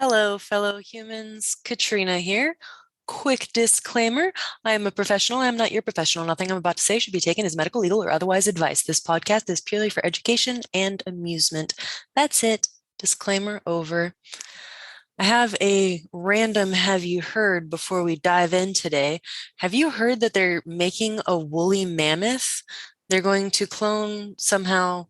Hello, fellow humans. Katrina here. Quick disclaimer. I am a professional. I am not your professional. Nothing I'm about to say should be taken as medical, legal, or otherwise advice. This podcast is purely for education and amusement. That's it. Disclaimer over. I have a random have you heard before we dive in today. Have you heard that they're making a woolly mammoth? They're going to clone somehow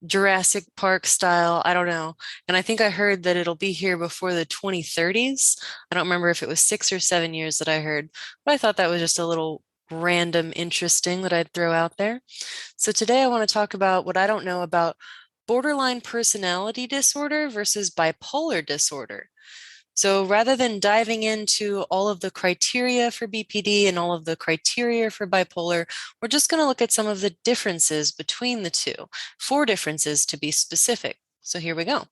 Jurassic Park style. I don't know. And I think I heard that it'll be here before the 2030s. I don't remember if it was 6 or 7 years that I heard, but I thought that was just a little random interesting that I'd throw out there. So today I want to talk about what I don't know about borderline personality disorder versus bipolar disorder. So rather than diving into all of the criteria for BPD and all of the criteria for bipolar, we're just going to look at some of the differences between the two, 4 differences to be specific. So here we go.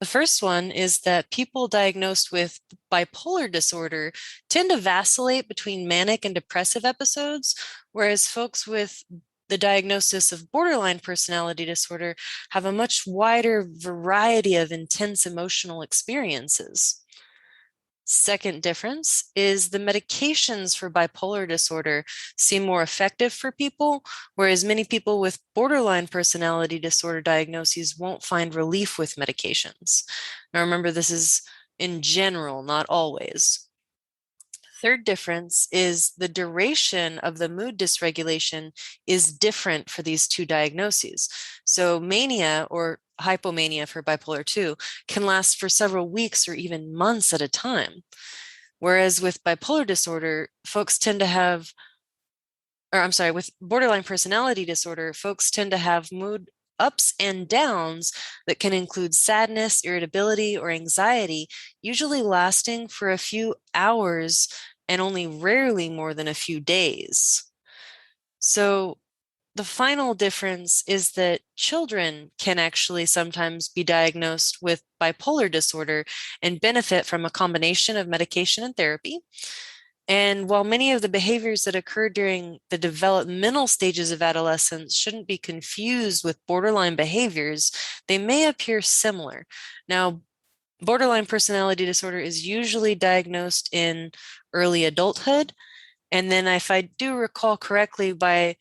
The first one is that people diagnosed with bipolar disorder tend to vacillate between manic and depressive episodes, whereas folks with the diagnosis of borderline personality disorder have a much wider variety of intense emotional experiences. Second difference is the medications for bipolar disorder seem more effective for people, whereas many people with borderline personality disorder diagnoses won't find relief with medications. Now remember, this is in general, not always. Third difference is the duration of the mood dysregulation is different for these two diagnoses. So mania or hypomania for bipolar 2 can last for several weeks or even months at a time. Whereas with bipolar disorder, folks tend to have, or I'm sorry, with borderline personality disorder, folks tend to have mood ups and downs that can include sadness, irritability, or anxiety, usually lasting for a few hours and only rarely more than a few days. So the final difference is that children can actually sometimes be diagnosed with bipolar disorder and benefit from a combination of medication and therapy. And while many of the behaviors that occur during the developmental stages of adolescence shouldn't be confused with borderline behaviors, they may appear similar. Now, borderline personality disorder is usually diagnosed in early adulthood. And then, if I do recall correctly, by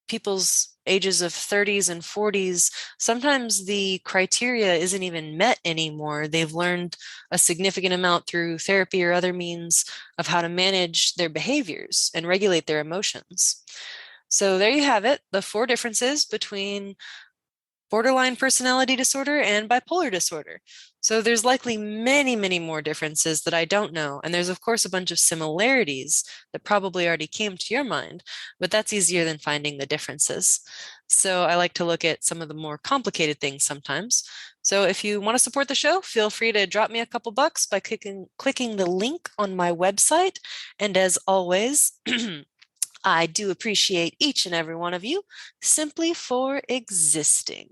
people's ages of 30s and 40s, sometimes the criteria isn't even met anymore. They've learned a significant amount through therapy or other means of how to manage their behaviors and regulate their emotions. So there you have it, the 4 differences between borderline personality disorder and bipolar disorder. So there's likely many, many more differences that I don't know. And there's, of course, a bunch of similarities that probably already came to your mind, but that's easier than finding the differences. So I like to look at some of the more complicated things sometimes. So if you want to support the show, feel free to drop me a couple bucks by clicking the link on my website. And as always, I do appreciate each and every one of you simply for existing.